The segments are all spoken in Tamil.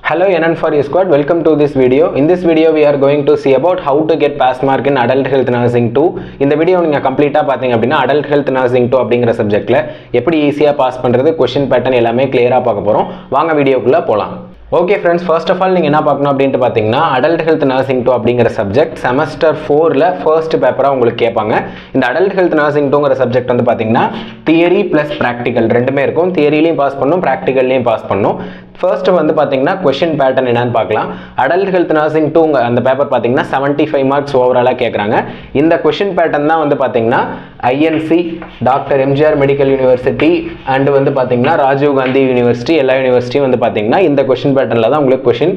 Hello NN for you squad, welcome to this video. In this video we are going to see about how to get pass mark in adult health nursing 2. இந்த வீடியோ நீங்க கம்ப்ளீட்டா பாத்தீங்க அப்படினா adult health nursing 2 அப்படிங்கற சப்ஜெக்ட்ல எப்படி ஈஸியா பாஸ் பண்றது क्वेश्चन பேட்டர்ன் எல்லாமே கிளியரா பார்க்க போறோம். வாங்க வீடியோக்குள்ள போலாம். Okay friends, first of all நீங்க என்ன பார்க்கணும் அப்படினு பாத்தீங்கன்னா adult health nursing 2 அப்படிங்கற சப்ஜெக்ட் semester 4ல first பேப்பரா உங்களுக்கு கேட்பாங்க. இந்த adult health nursing 2ங்கற சப்ஜெக்ட் வந்து பாத்தீங்கன்னா தியரி plus practical ரெண்டுமே இருக்கும். தியரிலயும் பாஸ் பண்ணனும், practicalலயும் பாஸ் பண்ணனும். First வந்து பாத்தீங்கன்னா क्वेश्चन பேட்டர்ன் என்னன்னு பார்க்கலாம். adult health nursing 2 அந்த பேப்பர் பாத்தீங்கன்னா 75 மார்க்ஸ் ஓவராலா கேக்குறாங்க. இந்த क्वेश्चन பேட்டர்ன் தான் வந்து பாத்தீங்கன்னா INC, doctor MGR medical university and வந்து பாத்தீங்கன்னா ராஜீவ் காந்தி யூனிவர்சிட்டி எல்லா யூனிவர்சிட்டியும் வந்து பாத்தீங்கன்னா இந்த क्वेश्चन பேட்டர்ன்ல தான் உங்களுக்கு क्वेश्चन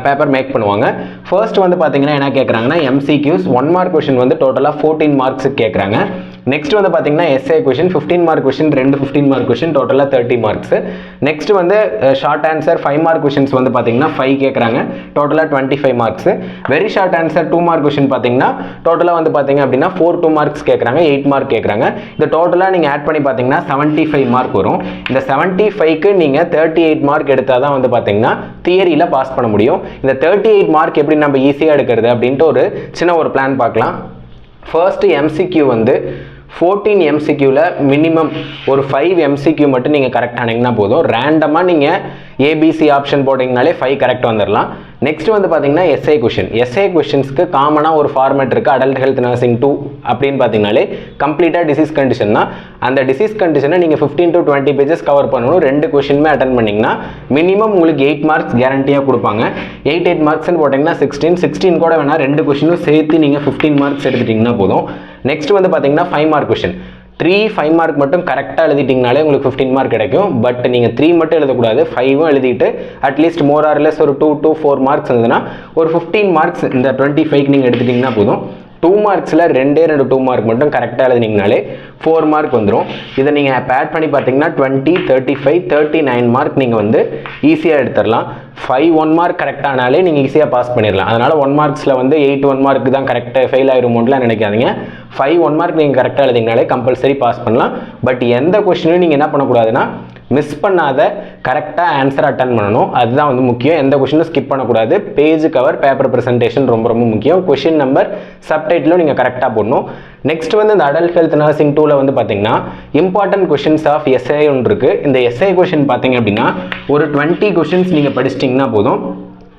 பேப்பர் மேக் பண்ணுவாங்க. ஃபர்ஸ்ட் வந்து பாத்தீங்கன்னா என்ன கேக்குறாங்கன்னா MCQs 1 மார்க் क्वेश्चन வந்து டோட்டலா 14 மார்க்ஸ் கேக்குறாங்க. நெக்ஸ்ட் வந்து பாத்தீங்கன்னா essay question 15 mark question 15 mark question டோட்டலா 30 மார்க்ஸ். நெக்ஸ்ட் வந்து ஷார்ட் ஆன்சர் 5 மார்க் क्वेश्चंस வந்து பாத்தீங்கன்னா 5 கேக்குறாங்க, டோட்டலா 25 marks. Very short answer 2 mark question பாத்தீங்கன்னா டோட்டலா வந்து பாத்தீங்க அப்படினா 2 மார்க்ஸ் கேக்குறாங்க, 8 மார்க் கேக்குறாங்க. இந்த டோட்டலா நீங்க ஆட் பண்ணி பாத்தீங்கன்னா 75 மார்க் வரும். இந்த 75 க்கு நீங்க 38 மார்க் எடுத்தா தான் வந்து பாத்தீங்கன்னா தியரியில பாஸ் பண்ண முடியும். இந்த 38 மார்க் எப்படி நம்ம ஈஸியா எடுக்கிறது அப்படினு ஒரு சின்ன ஒரு பிளான் பார்க்கலாம். ஃபர்ஸ்ட் MCQ வந்து 14 MCQல மினிமம் ஒரு 5 MCQ மட்டும் நீங்க கரெக்ட் ஆனீங்கன்னா போதும். ரேண்டமா நீங்க ABC ஆப்ஷன் போட்டீங்கனாலே 5 கரெக்ட் வந்துடலாம். நெக்ஸ்ட் வந்து பாத்தீங்கன்னா essay क्वेश्चंसக்கு காமனா ஒரு ஃபார்மட் இருக்கு. adult health nursing 2 அப்படினு பாத்தீங்கனாலே கம்ப்ளீட்டா டிசீஸ் கண்டிஷன் தான். அந்த டிசீஸ் கண்டிஷனை நீங்க 15 to 20 பேजेस கவர் பண்ணனும். ரெண்டு क्वेश्चनமே அட்டெண்ட் பண்ணீங்கனா மினிமம் உங்களுக்கு 8 மார்க்ஸ் கேரண்டியா கொடுப்பாங்க. 8 மார்க்ஸ் னு போட்டீங்கன்னா 16 கூட வேணா ரெண்டு क्वेश्चनனும் சேர்த்து நீங்க 15 மார்க்ஸ் எடுத்துட்டீங்கன்னா போதும். நெக்ஸ்ட் வந்து பாத்தீங்கன்னா 5 மார்க் क्वेश्चन 5 மார்க் மட்டும் கரெக்டா எழுதிட்டீங்கனாலே உங்களுக்கு 15 மார்க் கிடைக்கும். பட் நீங்க 3 மட்டும் எழுத கூடாது, 5ம் எழுதிட்டு அட்லீஸ்ட் மோர் ஆர் லெஸ் ஒரு 2 to 4 மார்க்ஸ் இருந்ததுனா ஒரு 15 மார்க்ஸ் இந்த 25 க்கு நீங்க எடுத்துட்டீங்கன்னா போதும். 2 மார்க்ஸ்ல ரெண்டு 2 மார்க் மட்டும் கரெக்டா எழுதினீங்கனாலே 4 மார்க் வந்துரும். இத நீங்க ஆட் பண்ணி பாத்தீங்கன்னா 20, 35, 39 மார்க் நீங்க வந்து ஈஸியா எடுத்துறலாம். 1 மார்க் கரெக்ட் ஆனாலே நீங்க ஈஸியா பாஸ் பண்ணிரலாம். அதனால 1 மார்க்ஸ்ல வந்து 1 மார்க் தான் கரெக்ட்டா ஃபெயில் ஆயிருமோன்னு நினைக்காதீங்க. 1 மார்க் நீங்க கரெக்ட்டா எழுதினாலே கம்பல்சரி பாஸ் பண்ணலாம். பட் எந்த क्वेश्चनயும் நீங்க என்ன பண்ண கூடாதுன்னா மிஸ் பண்ணாத கரெக்ட்டா ஆன்சர் அட்டெண்ட் பண்ணனும். அதுதான் வந்து முக்கியம். எந்த क्वेश्चनயும் ஸ்கிப் பண்ண கூடாது. பேஜ் கவர், பேப்பர் பிரசன்டேஷன் ரொம்ப முக்கியம். क्वेश्चन நம்பர் சப்டைட்டிலும் நீங்க கரெக்ட்டா போடணும். நெக்ஸ்ட் வந்து இந்த adult health nursing 2ல வந்து பாத்தீங்கன்னா important questions of essay ஒன்று இருக்கு. இந்த essay question பாத்தீங்க அப்படினா ஒரு 20 questions நீங்க படிச்சிட்டீங்கன்னா போதும்.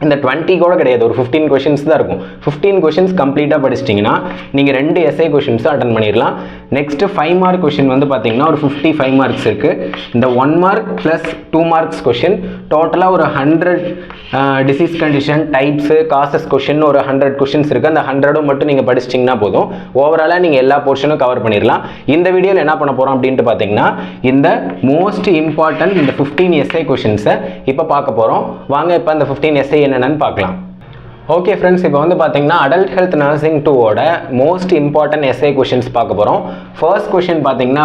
இந்த 20 கூட கிடையாது, ஒரு 15 क्वेश्चंस தான் இருக்கும். 15 क्वेश्चंस கம்ப்ளீட்டா படிச்சிட்டீங்கன்னா நீங்க ரெண்டு essay questions அட்டெண்ட் பண்ணிரலாம். நெக்ஸ்ட் 5 மார்க் क्वेश्चन வந்து பாத்தீங்கன்னா ஒரு 55 மார்க்ஸ் இருக்கு. இந்த 1 மார்க் plus 2 மார்க்ஸ் क्वेश्चन டோட்டலா ஒரு 100 disease condition, types, causes question ஒரு 100 questions இருக்கு. அந்த 100 மட்டும் நீங்க படிச்சிட்டீங்கன்னா போதும். ஓவராலா நீங்க எல்லா போர்ஷனும் கவர் பண்ணிரலாம். இந்த வீடியோல என்ன பண்ண போறோம் அப்படினு பாத்தீங்கன்னா இந்த மோஸ்ட் இம்பார்ட்டன்ட் இந்த 15 essay questions இப்ப பார்க்க போறோம். வாங்க இப்ப அந்த 15 essay என்னன்னு பார்க்கலாம். ஓகே ஃப்ரெண்ட்ஸ், இப்போ வந்து பார்த்தீங்கன்னா adult health nursing 2 ஓட மோஸ்ட் இம்பார்ட்டன்ட் essay questions பார்க்க போகிறோம். ஃபர்ஸ்ட் கொஷின் பார்த்தீங்கன்னா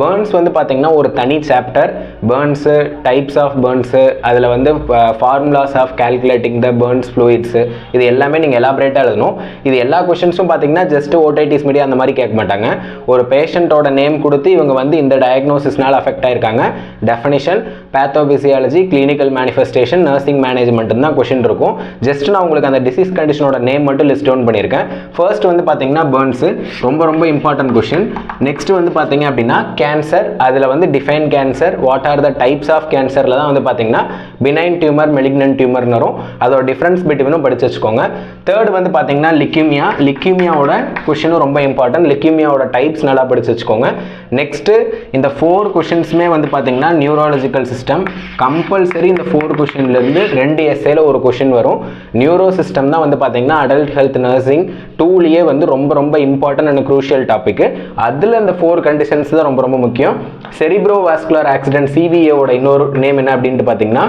பேர்ன்ஸ் வந்து பார்த்தீங்கன்னா ஒரு தனி chapter. Burns, types of burns, அதில் வந்து formulas of calculating the burns fluids, இது எல்லாமே நீங்கள் எலாபரேட்டாக எழுதணும். இது எல்லா கொஷின்ஸும் பார்த்தீங்கன்னா ஜஸ்ட் ஓடைட்டிஸ் மீடியா அந்த மாதிரி கேட்க மாட்டாங்க. ஒரு பேஷண்ட்டோட நேம் கொடுத்து இவங்க வந்து இந்த டயக்னோசிஸ்னால் அஃபெக்ட் ஆயிருக்காங்க, definition, பேத்தோபிசியாலஜி, clinical manifestation, nursing management தான் கொஷின் இருக்கும். ஜஸ்ட் நான் உங்களுக்கு அந்த டிசீஸ் கண்டிஷனோட நேம் மட்டும் லிஸ்ட் டவுன் பண்ணியிருக்கேன். ஃபர்ஸ்ட் வந்து பார்த்தீங்கன்னா பேர்ன்ஸ் ரொம்ப இம்பார்ட்டன்ட் கொஷின். நெக்ஸ்ட் வந்து பார்த்தீங்க அப்படின்னா கேன்சர், அதில் வந்து define cancer, what are the types of கேன்சரில் தான் வந்து பார்த்தீங்கன்னா பினைன் டியூமர், மெலிக்னன்ட் டியூமர்னு வரும். அதோட டிஃபரன்ஸ் பிட்வீனும் படிச்சு வச்சுக்கோங்க. தேர்ட் வந்து பார்த்தீங்கன்னா லிக்யூமியாவோட கொஷினும் ரொம்ப இம்பார்ட்டன்ட். லிக்யூமியாவோட டைப்ஸ் நல்லா படிச்சு வச்சுக்கோங்க. நெக்ஸ்ட் இந்த 4 கொஷின்ஸுமே வந்து பார்த்தீங்கன்னா நியூராலஜிக்கல் சிஸ்டம். கம்பல்சரி இந்த 4 கொஷின்லேருந்து 2 எஸ்ஏல ஒரு கொஷின் வரும். நியூரோ சிஸ்டம் தான் வந்து பார்த்தீங்கன்னா adult health nursing 2லயே வந்து ரொம்ப இம்பார்ட்டன்ட் அண்ட் க்ரூஷியல் டாபிக். அதில் இந்த 4 கண்டிஷன்ஸ் தான் ரொம்ப முக்கியம். செரிப்ரோவாஸ்குலர் ஆக்சிடென்ட், CVA-ஓட இன்னொரு நேம் என்ன அப்படின்ட்டு பார்த்தீங்கன்னா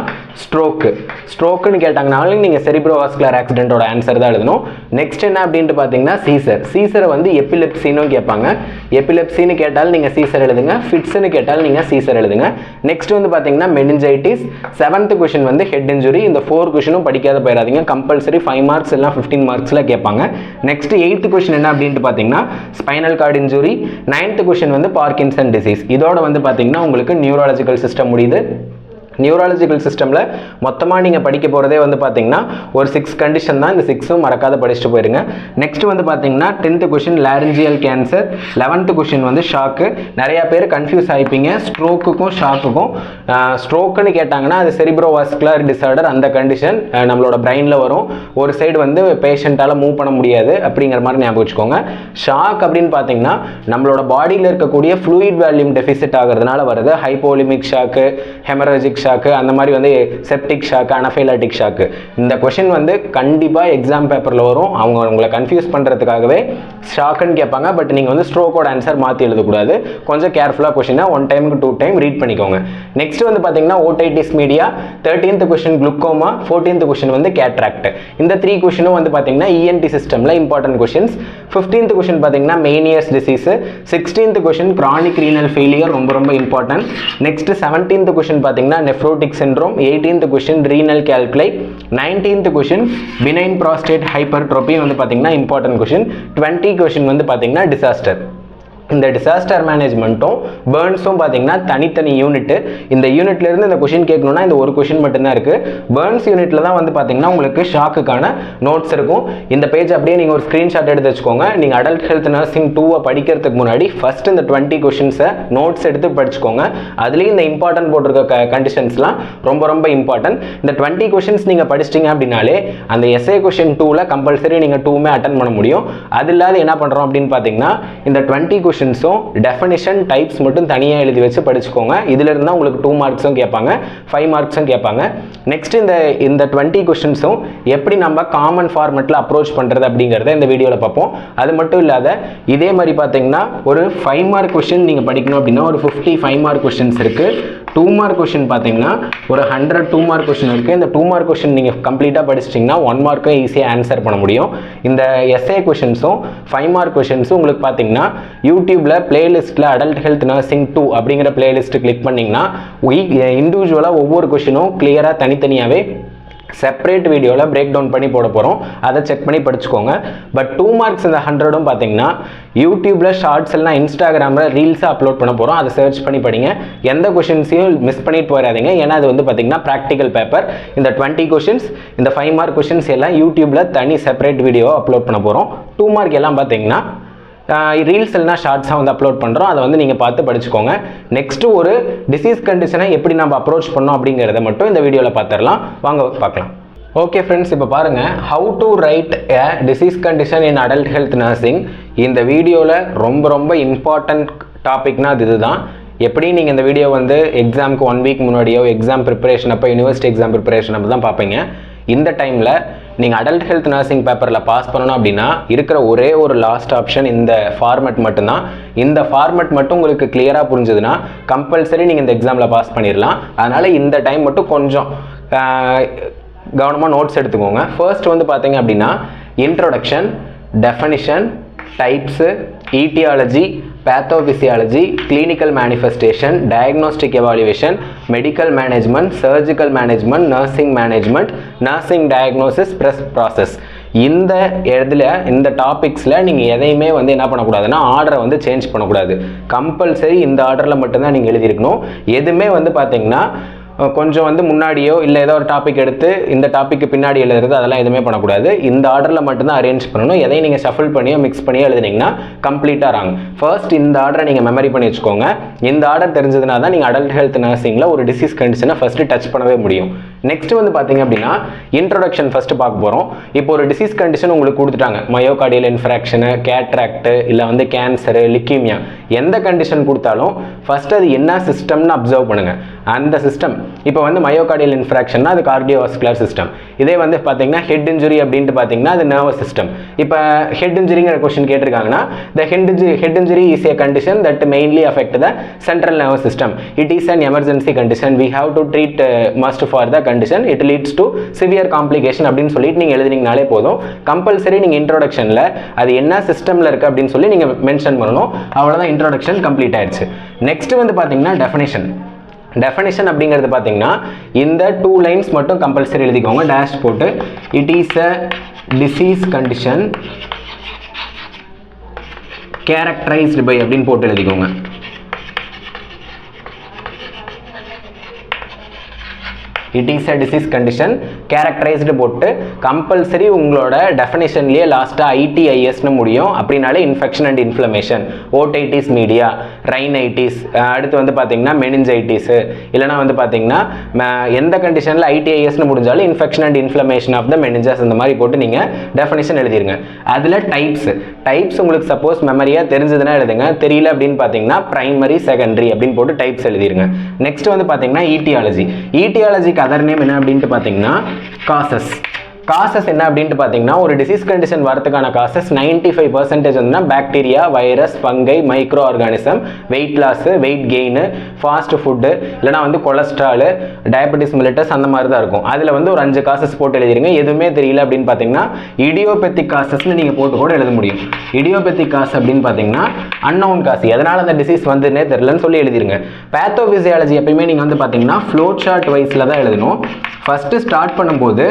ஸ்ட்ரோக்குன்னு கேட்டாங்கனாலும் நீங்கள் செரிப்ரோவாஸ்குலர் ஆக்சிடென்ட்டோட ஆன்சர் தான் எழுதணும். நெக்ஸ்ட் என்ன அப்படின்ட்டு பார்த்தீங்கன்னா சீசரை வந்து எபிலெப்சின்னு கேட்பாங்க. எபிலெப்சின்னு கேட்டாலும் நீங்கள் சீசர் எழுதுங்க, ஃபிட்ஸ்ன்னு கேட்டாலும் நீங்கள் சீசர் எழுதுங்க. நெக்ஸ்ட் வந்து பார்த்தீங்கன்னா மெனிஞ்சைட்டிஸ். 7th கொஷின் வந்து ஹெட் இன்ஜுரி. இந்த 4 கொஷினும் படிக்காத போயிடாதீங்க. கம்பல்சரி 5 மார்க்ஸ் எல்லாம் 15 மார்க்ஸ்ல கேட்பாங்க. நெக்ஸ்ட் 8th கொஸ்டின் என்ன அப்படினு பாத்தீங்கன்னா spinal cord injury. 9th question வந்து பார்க்கின்சன் டிசீஸ். இதோட வந்து பாத்தீங்கன்னா உங்களுக்கு நியூராலஜிக்கல் சிஸ்டம் முடியுது. நியூராலஜிக்கல் சிஸ்டமில் மொத்தமாக நீங்கள் படிக்க போகிறதே வந்து பார்த்தீங்கன்னா ஒரு 6 கண்டிஷன் தான். இந்த 6ம் மறக்காத படிச்சுட்டு போயிருங்க. நெக்ஸ்ட் வந்து பார்த்தீங்கன்னா 10th question laryngeal cancer, 11th question வந்து ஷாக்கு. நிறையா பேர் கன்ஃபியூஸ் ஆகிப்பீங்க ஸ்ட்ரோக்குக்கும் ஷாக்குக்கும். ஸ்ட்ரோக்குன்னு கேட்டாங்கன்னா அது செரிப்ரோவாஸ்குலர் டிசார்டர், அந்த கண்டிஷன் நம்மளோட பிரெயினில் வரும். ஒரு சைடு வந்து பேஷண்ட்டால் மூவ் பண்ண முடியாது அப்படிங்கிற மாதிரி ஞாபகம் வச்சுக்கோங்க. ஷாக் அப்படின்னு பார்த்தீங்கன்னா நம்மளோட பாடியில் இருக்கக்கூடிய ஃப்ளூயிட் வேல்யூம் டெஃபிசிட் ஆகிறதுனால வருது. ஹைப்போலிமிக் ஷாக்கு, ஹெமராஜிக் ஷாக்கு, அந்த மாதிரி வந்து செப்டிக் ஷாக்கு, அனஃபைலாட்டிக் ஷாக்கு. இந்த கொஷின் வந்து கண்டிப்பாக எக்ஸாம் பேப்பரில் வரும். அவங்க உங்களை கன்ஃபியூஸ் பண்ணுறதுக்காகவே ஷாக்குன்னு கேட்பாங்க. பட் நீங்கள் வந்து ஸ்ட்ரோக்கோட ஆன்சர் மாற்றி எழுதக்கூடாது. கொஞ்சம் கேர்ஃபுல்லாக கொஷினை 1 டைமுக்கு 2 டைம் ரீட் பண்ணிக்கோங்க. நெக்ஸ்ட் வந்து பார்த்தீங்கன்னா otitis media, 13th question glaucoma, 14th question வந்து கேட்ராக்ட். இந்த 3 கொஷினும் வந்து பார்த்தீங்கன்னா இஎன்டி சிஸ்டமில் இம்பார்ட்டன்ட் கொஷின்ஸ். 15th கொஷின் பார்த்தீங்கன்னா meniere's disease. 16th question chronic renal failure, ரொம்ப ரொம்ப இம்பார்ட்டன்ட். நெக்ஸ்ட் 17th கொஷின் பார்த்தீங்கன்னா nephrotic syndrome. 18th question renal calculi. 19th question benign prostate hypertrophy வந்து பார்த்தீங்கன்னா இம்பார்ட்டன்ட் கொஷின். 20 கொஷின் வந்து பார்த்தீங்கன்னா டிசாஸ்டர். இந்த டிசாஸ்டர் மேனேஜ்மெண்ட்டும் பேர்ன்ஸும் பார்த்தீங்கன்னா தனித்தனி யூனிட்டு. இந்த யூனிட்லேருந்து இந்த கொஷின் கேட்கணும்னா இந்த ஒரு கொஷின் மட்டும்தான் இருக்குது. பேர்ன்ஸ் யூனிட்டில் தான் வந்து பார்த்தீங்கன்னா உங்களுக்கு ஷாக்குக்கான நோட்ஸ் இருக்கும். இந்த பேஜ் அப்படியே நீங்கள் ஒரு ஸ்க்ரீன்ஷாட் எடுத்து வச்சுக்கோங்க. நீங்கள் அடல்ட் ஹெல்த் நர்சிங் 2 படிக்கிறதுக்கு முன்னாடி ஃபஸ்ட்டு இந்த 20 கொஷின்ஸை நோட்ஸ் எடுத்து படிச்சுக்கோங்க. அதுலேயும் இந்த இம்பார்ட்டன்ட் போட்டிருக்க கண்டிஷன்ஸ்லாம் ரொம்ப ரொம்ப இம்பார்ட்டன்ட். இந்த 20 கொஷின்ஸ் நீங்கள் படிச்சிட்டிங்க அப்படின்னாலே அந்த எஸ்ஏ கொஷின் 2ல் கம்பல்சரி நீங்கள் 2மே அட்டன் பண்ண முடியும். அது இல்லாத என்ன பண்ணுறோம் அப்படின்னு பார்த்தீங்கன்னா இந்த 20 கொஷின்ஸும் டெஃபினிஷன் டைப்ஸ் மட்டும் தனியாக எழுதி வச்சு படிச்சுக்கோங்க. இதில் இருந்தால் உங்களுக்கு 2 மார்க்ஸும் கேட்பாங்க, 5 மார்க்ஸும் கேட்பாங்க. நெக்ஸ்ட் இந்த 20 கொஷின்ஸும் எப்படி நம்ம காமன் ஃபார்மெட்டில் அப்ரோச் பண்ணுறது அப்படிங்கிறத இந்த வீடியோவில் பார்ப்போம். அது மட்டும் இல்லாத இதே மாதிரி பார்த்தீங்கன்னா ஒரு 5 மார்க் கொஷின் நீங்கள் படிக்கணும் அப்படின்னா ஒரு 50 5 மார்க் கொஷின்ஸ் இருக்குது. 2 மார்க் கொஷின் பார்த்தீங்கன்னா ஒரு 100 2 மார்க் கொஷின் இருக்குது. இந்த 2 மார்க் கொஷின் நீங்கள் கம்ப்ளீட்டாக படிச்சிட்டிங்கன்னா 1 மார்க்கும் ஈஸியாக ஆன்சர் பண்ண முடியும். இந்த எஸ்ஏ கொஷின்ஸும் 5 மார்க் கொஷின்ஸும் உங்களுக்கு பார்த்தீங்கன்னா யூடியூப்ல பிளேலிஸ்ட்டில் அடல்ட் ஹெல்த் நர்சிங் 2 அப்படிங்கிற பிளேலிஸ்ட்டு கிளிக் பண்ணிங்கன்னா இண்டிவிஜுவலாக ஒவ்வொரு கொஷினும் கிளியராக தனித்தனியாகவே செப்பரேட் வீடியோவில் பிரேக் டவுன் பண்ணி போட போகிறோம். அதை செக் பண்ணி படிச்சுக்கோங்க. பட் 2 மார்க்ஸ் இந்த 100ம் பார்த்தீங்கன்னா யூடியூப்பில் ஷார்ட்ஸ் எல்லாம் இன்ஸ்டாகிராமில் ரீல்ஸாக அப்லோட் பண்ண போகிறோம். அதை சர்ச் பண்ணி படிங்க. எந்த கொஷின்ஸையும் மிஸ் பண்ணிட்டு போயிடாதீங்க. ஏன்னா அது வந்து பார்த்தீங்கன்னா ப்ராக்டிக்கல் பேப்பர். இந்த 20 கொஷின்ஸ், இந்த 5 மார்க் கொஷின்ஸ் எல்லாம் யூடியூப்பில் தனி செப்பரேட் வீடியோ அப்லோட் பண்ண போகிறோம். 2 மார்க் எல்லாம் பார்த்தீங்கன்னா ரீல்ஸ் எல்லாம் ஷார்ட்ஸாக வந்து அப்லோட் பண்ணுறோம். அதை வந்து நீங்கள் பார்த்து படிச்சுக்கோங்க. நெக்ஸ்ட்டு ஒரு டிசீஸ் கண்டிஷனை எப்படி நம்ம அப்ரோச் பண்ணோம் அப்படிங்கிறத மட்டும் இந்த வீடியோவில் பார்த்துடலாம். வாங்க பார்க்கலாம். ஓகே ஃப்ரெண்ட்ஸ், இப்போ பாருங்கள் how to right a disease condition in adult health nursing. இந்த வீடியோவில் ரொம்ப இம்பார்ட்டன்ட் டாபிக்னா அது இதுதான். எப்படி நீங்கள் இந்த வீடியோ வந்து எக்ஸாமுக்கு 1 வீக் முன்னாடியோ எக்ஸாம் ப்ரிப்பரேஷன் அப்போ யூனிவர்சிட்டி எக்ஸாம் ப்ரிப்பரேஷன் அப்போ தான் பார்ப்பீங்க. இந்த டைமில் நீங்கள் அடல்ட் ஹெல்த் நர்சிங் பேப்பரில் பாஸ் பண்ணணும் அப்படின்னா இருக்கிற ஒரே ஒரு லாஸ்ட் ஆப்ஷன் இந்த ஃபார்மெட் மட்டும்தான். இந்த ஃபார்மெட் மட்டும் உங்களுக்கு கிளியராக புரிஞ்சுதுன்னா கம்பல்சரி நீங்கள் இந்த எக்ஸாமில் பாஸ் பண்ணிடலாம். அதனால் இந்த டைம் மட்டும் கொஞ்சம் கவனமாக நோட்ஸ் எடுத்துக்கோங்க. ஃபர்ஸ்ட் வந்து பார்த்தீங்க அப்படின்னா introduction, definition, types, etiology, pathophysiology, clinical manifestation, diagnostic evaluation, medical management, surgical management, nursing management, nursing diagnosis, process. இந்த இடத்துல இந்த டாபிக்ஸில் நீங்கள் எதையுமே வந்து என்ன பண்ணக்கூடாதுன்னா ஆர்டரை வந்து சேஞ்ச் பண்ணக்கூடாது. கம்பல்சரி இந்த ஆர்டரில் மட்டும்தான் நீங்கள் எழுதியிருக்கணும். எதுவுமே வந்து பார்த்தீங்கன்னா கொஞ்சம் வந்து முன்னாடியோ இல்லை ஏதோ ஒரு டாபிக் எடுத்து இந்த டாப்பிக்கு பின்னாடி எழுதுறது அதெல்லாம் எதுவுமே பண்ணக்கூடாது. இந்த ஆர்டரில் மட்டும்தான் அரேஞ்ச் பண்ணணும். எதையும் நீங்கள் ஷஃபிள் பண்ணியோ மிக்ஸ் பண்ணியோ எழுதுனீங்கன்னா கம்ப்ளீட்டாக ராங். ஃபர்ஸ்ட் இந்த ஆர்டரை நீங்கள் மெமரி பண்ணி வச்சுக்கோங்க. இந்த ஆர்டர் தெரிஞ்சதுனா தான் நீங்கள் அடல்ட் ஹெல்த் நர்சிங்கில் ஒரு டிசீஸ் கண்டிஷனை ஃபஸ்ட்டு டச் பண்ணவே முடியும். நெக்ஸ்ட் வந்து பார்த்தீங்க அப்படின்னா இன்ட்ரோடக்ஷன் ஃபஸ்ட்டு பார்க்க போகிறோம். இப்போ ஒரு டிசீஸ் கண்டிஷன் உங்களுக்கு கொடுத்துட்டாங்க, மயோகார்டியல் இன்ஃப்ராக்ஷனு, கேட்ராக்டு, இல்லை வந்து கேன்சரு, லிக்கீமியா, எந்த கண்டிஷன் கொடுத்தாலும் ஃபஸ்ட்டு அது என்ன சிஸ்டம்னு அப்சர்வ் பண்ணுங்கள். அந்த சிஸ்டம் இப்போ வந்து மயோகார்டியல் இன்ஃப்ராக்ஷன்னா அது கார்டியோவாஸ்குலர் சிஸ்டம். இதே வந்து பார்த்தீங்கன்னா ஹெட் இன்ஜுரி அப்படின்ட்டு பார்த்தீங்கன்னா அது நர்வஸ் சிஸ்டம். இப்போ ஹெட் இன்ஜுரிங்கிற கொஸ்டின் கேட்டிருக்காங்கன்னா the head injury is a condition that mainly affect the central nervous system. It is an emergency condition. We have to treat must for the condition. It leads to severe complication அப்படின்னு சொல்லிட்டு நீங்கள் எழுதினீங்கனாலே போதும். கம்பல்சரி நீங்கள் இன்ட்ரோடக்ஷனில் அது என்ன சிஸ்டமில் இருக்குது அப்படின்னு சொல்லி நீங்கள் மென்ஷன் பண்ணணும். அவ்வளோதான், இன்ட்ரோடக்ஷன் கம்ப்ளீட் ஆயிடுச்சு. நெக்ஸ்ட் வந்து பார்த்தீங்கன்னா டெஃபினிஷன். டெஃபினிஷன் அப்படிங்கிறது பார்த்தீங்கன்னா இந்த 2 லைன்ஸ் மட்டும் கம்பல்சரி எழுதிக்கோங்க, டேஷ் போட்டு. It is a disease condition characterized by அப்படின்னு போட்டு எழுதிக்கோங்க. It is a disease condition, characterized போட்டு கம்பல்சரி உங்களோட டெஃபினேஷன்லேயே லாஸ்ட்டாக ITISனு முடியும். அப்படின்னாலே infection and inflammation, otitis media, rhinitis, அடுத்து வந்து பார்த்தீங்கன்னா மெனிஞ்சைட்டிஸ், இல்லைனா வந்து பார்த்தீங்கன்னா எந்த கண்டிஷனில் ITISனு முடிஞ்சாலும் infection and inflammation of the meninges இந்த மாதிரி போட்டு நீங்கள் டெஃபினேஷன் எழுதிருங்க. அதில் டைப்ஸ் உங்களுக்கு சப்போஸ் மெமரியாக தெரிஞ்சதுன்னா எழுதுங்க, தெரியல அப்படின்னு பார்த்தீங்கன்னா பிரைமரி செகண்டரி அப்படின்னு போட்டு டைப்ஸ் எழுதிருங்க. நெக்ஸ்ட் வந்து பார்த்தீங்கன்னா ஈட்டியாலஜிக்கு அதர் நேம் என்ன அப்படின்ட்டு பார்த்தீங்கன்னா காசஸ் என்ன அப்படின்ட்டு பார்த்தீங்கன்னா ஒரு டிசீஸ் கண்டிஷன் வரதுக்கான காசஸ் 95% வந்து bacteria, virus, fungi, micro organism, weight loss, weight gain, fast food, இல்லைனா வந்து கொலஸ்ட்ரால், டயபெட்டிஸ் மிலிட்டஸ் அந்த மாதிரி தான் இருக்கும். அதில் வந்து ஒரு 5 காசஸ் போட்டு எழுதிருங்க. எதுவுமே தெரியல அப்படின்னு பார்த்தீங்கன்னா இடியோபெத்திக் காசஸ்ன்னு நீங்கள் போட்டு கூட எழுத முடியும். இடியோபெத்திக் காசு அப்படின்னு பார்த்தீங்கன்னா அன்னவுன் காசு, எதனால் அந்த டிசீஸ் வந்துன்னே தெரியலன்னு சொல்லி எழுதிருங்க. பேத்தோபிசியாலஜி எப்பயுமே நீங்கள் வந்து பார்த்தீங்கன்னா ஃப்ளோ சார்ட் வைஸில் தான் எழுதணும். ஃபஸ்ட்டு ஸ்டார்ட் பண்ணும்போது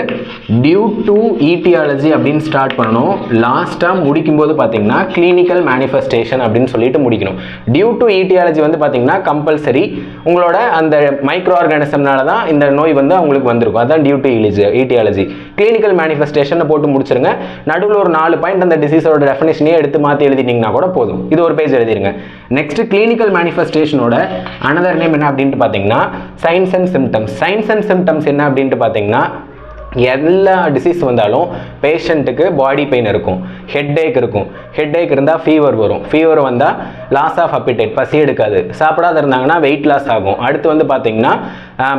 டியூ டு ஈட்டியாலஜி அப்படின்னு ஸ்டார்ட் பண்ணணும். லாஸ்ட்டாக முடிக்கும்போது பார்த்தீங்கன்னா கிளினிக்கல் மேனிஃபெஸ்டேஷன் அப்படின்னு சொல்லிட்டு முடிக்கணும். டியூ டு ஈட்டியாலஜி வந்து பார்த்தீங்கன்னா கம்பல்சரி உங்களோட அந்த மைக்ரோ ஆர்கானிசம்னால தான் இந்த நோய் வந்து அவங்களுக்கு வந்திருக்கும். அதான் due to etiology. Clinical manifestation போட்டு முடிச்சிருங்க. நடுவில் ஒரு 4 பாயிண்ட் அந்த டிசீஸோட டெஃபினேஷனே எடுத்து மாற்றி எழுதிட்டீங்கன்னா கூட போதும். இது ஒரு பேஜ் எழுதிருங்க. நெக்ஸ்ட் கிளினிக்கல் மேனிஃபெஸ்டேஷனோட அனதர் நேம் என்ன அப்படின்ட்டு பார்த்தீங்கன்னா சைன்ஸ் அண்ட் சிம்டம்ஸ் என்ன அப்படின்ட்டு பார்த்தீங்கன்னா எல்லா டிசீஸ் வந்தாலும் பேஷண்ட்டுக்கு பாடி பெயின் இருக்கும், ஹெட்ஏக் இருக்கும். ஹெட்ஏக் இருந்தால் ஃபீவர் வரும். ஃபீவர் வந்தால் லாஸ் ஆஃப் அப்பிடைட், பசி எடுக்காது. சாப்பிடாத இருந்தாங்கன்னா வெயிட் லாஸ் ஆகும். அடுத்து வந்து பார்த்தீங்கன்னா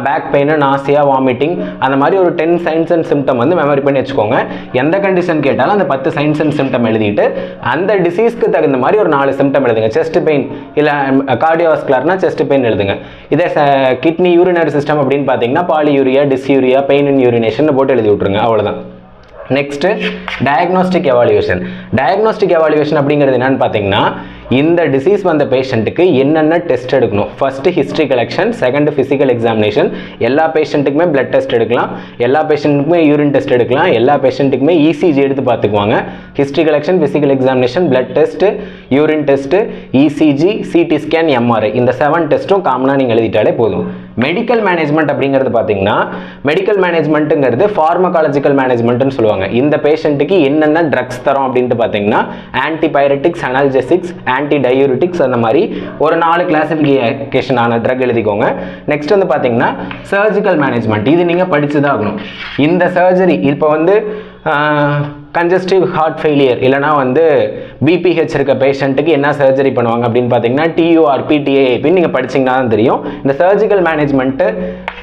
பேக் பெயின், நாசியா, வாமிட்டிங், அந்த மாதிரி ஒரு 10 சைன்ஸ் அண்ட் சிம்டம் வந்து மெமரி பண்ணி வச்சுக்கோங்க. எந்த கண்டிஷன் கேட்டாலும் அந்த 10 சைன்ஸ் அண்ட் சிம்டம் எழுதிட்டு அந்த டிசீஸ்க்கு தகுந்த மாதிரி ஒரு 4 சிம்டம் எழுதுங்க. செஸ்ட் பெயின் இல்லை கார்டியோவாஸ்குலர்னா செஸ்ட் பெயின் எழுதுங்க. இதே கிட்னி யூரினரி சிஸ்டம் அப்படின்னு பார்த்தீங்கன்னா பாலியூரியா, டிஸ்யூரியா, பெயின் இன் யூரினேஷன் போட்டு எழுதி விட்ருங்க. அவ்வளோதான். நெக்ஸ்ட்டு டயக்னோஸ்டிக் எவாலுவேஷன் அப்படிங்கிறது என்னன்னு பார்த்தீங்கன்னா இந்த டிசீஸ் வந்த பேஷண்ட்டுக்கு என்னென்ன டெஸ்ட் எடுக்கணும். First history collection, second physical examination. எல்லா பேஷண்ட்டுக்குமே பிளட் டெஸ்ட் எடுக்கலாம், எல்லா பேஷண்ட்டுக்குமே யூரின் டெஸ்ட் எடுக்கலாம், எல்லா பேஷண்ட்டுக்குமே ECG எடுத்து பார்த்துக்குவாங்க. History collection, physical examination, blood test, urine test, ECG, CT scan, MRI, இந்த 7 டெஸ்ட்டும் காமனாக நீங்கள் எழுதிட்டாலே போதும். மெடிக்கல் மேனேஜ்மெண்ட் அப்படிங்கிறது பார்த்தீங்கன்னா மெடிக்கல் மேனேஜ்மெண்ட்டுங்கிறது ஃபார்மகாலஜிக்கல் மேனேஜ்மெண்ட்னு சொல்லுவாங்க. இந்த பேஷண்ட்டுக்கு என்னென்ன ட்ரக்ஸ் தரோம் அப்படின்ட்டு பார்த்தீங்கன்னா ஆன்டிபயோட்டிக்ஸ், அனால்ஜெசிக்ஸ், ஆன்டி டயூரிட்டிக்ஸ், அந்த மாதிரி ஒரு 4 கிளாசிஃபிகேஷன் ஆன ட்ரக் எழுதிக்கோங்க. நெக்ஸ்ட் வந்து பார்த்தீங்கன்னா சர்ஜிக்கல் மேனேஜ்மெண்ட். இது நீங்கள் படிச்சு தான் ஆகணும். இந்த சர்ஜரி இப்போ வந்து கன்ஜஸ்டிவ் ஹார்ட் ஃபெயிலியர் இல்லைனா வந்து BPH இருக்க பேஷண்ட்டுக்கு என்ன சர்ஜரி பண்ணுவாங்க அப்படின்னு பார்த்தீங்கன்னா TURP, TAAP நீங்கள் படிச்சிங்கன்னா தான் தெரியும். இந்த சர்ஜிக்கல் மேனேஜ்மெண்ட்டு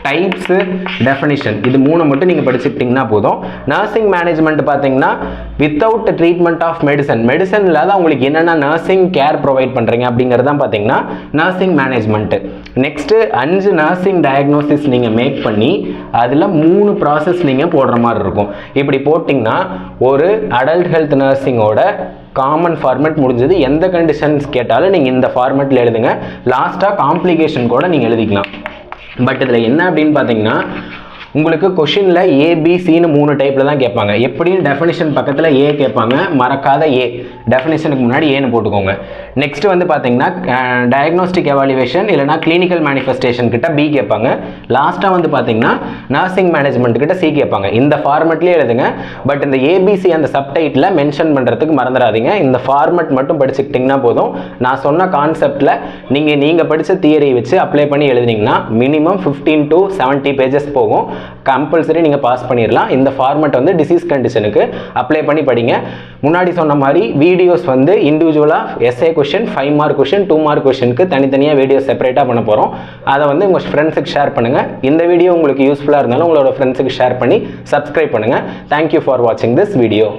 டைப்ஸு, டெஃபினிஷன், இது 3 மட்டும் நீங்கள் படிச்சுக்கிட்டிங்கன்னா போதும். நர்சிங் மேனேஜ்மெண்ட் பார்த்தீங்கன்னா வித்தவுட் ட்ரீட்மெண்ட் ஆஃப் மெடிசன் இல்லாத உங்களுக்கு என்னென்ன நர்சிங் கேர் ப்ரொவைட் பண்ணுறீங்க அப்படிங்கிறது தான் பார்த்தீங்கன்னா nursing management. Next 5 nursing diagnosis நீங்கள் மேக் பண்ணி அதில் 3 ப்ராசஸ் நீங்கள் போடுற மாதிரி இருக்கும். இப்படி போட்டிங்கன்னா ஒரு அடல்ட் ஹெல்த் நர்சிங்கோட காமன் ஃபார்மேட் முடிஞ்சது. எந்த கண்டிஷன்ஸ் கேட்டாலும் நீங்கள் இந்த ஃபார்மேட்டில் எழுதுங்க. லாஸ்ட்டாக காம்ப்ளிகேஷன் கூட நீங்கள் எழுதிக்கலாம். பட் இதில் என்ன அப்படின்னு பார்த்தீங்கன்னா உங்களுக்கு கொஷினில் ABCன்னு 3 டைப்பில் தான் கேட்பாங்க. எப்படியும் டெஃபினிஷன் பக்கத்தில் A கேட்பாங்க, மறக்காத A, டெஃபினிஷனுக்கு முன்னாடி ஏன்னு போட்டுக்கோங்க. நெக்ஸ்ட் வந்து பார்த்தீங்கன்னா டயக்னோஸ்டிக் எவாலுவேஷன் இல்லைனா கிளினிக்கல் மேனிஃபெஸ்டேஷன் கிட்ட B கேட்பாங்க. லாஸ்ட்டாக வந்து பார்த்தீங்கன்னா நர்சிங் மேனேஜ்மெண்ட் கிட்ட C கேட்பாங்க. இந்த ஃபார்மேட்லேயே எழுதுங்க. பட் இந்த ABC அந்த சப்டைட்டில் மென்ஷன் பண்ணுறதுக்கு மறந்துடாதீங்க. இந்த ஃபார்மேட் மட்டும் படிச்சுக்கிட்டிங்கன்னா போதும். நான் சொன்ன கான்செப்டில் நீங்கள் படித்த தியரி வச்சு அப்ளை பண்ணி எழுதுனீங்கன்னா மினிமம் 15 to 70 பேஜஸ் போகும். கம்பல்சரி நீங்கள் பாஸ் பண்ணிடலாம். இந்த ஃபார்மேட் வந்து டிசீஸ் கண்டிஷனுக்கு அப்ளை பண்ணி படிங்க. முன்னாடி சொன்ன மாதிரி வீடியோஸ் வந்து இண்டிவிஜுவலாக SA question, 5 mark question, 2 mark கொஷினுக்கு தனித்தனியாக வீடியோ செப்பரேட்டாக பண்ண போகிறோம். அதை வந்து உங்கள் ஃப்ரெண்ட்ஸுக்கு ஷேர் பண்ணுங்கள். இந்த வீடியோ உங்களுக்கு யூஸ்ஃபுல்லாக இருந்தாலும் உங்களோட ஃப்ரெண்ட்ஸுக்கு ஷேர் பண்ணி சப்ஸ்கிரைப் பண்ணுங்கள். தேங்க்யூ ஃபார் வாட்சிங் திஸ் வீடியோ.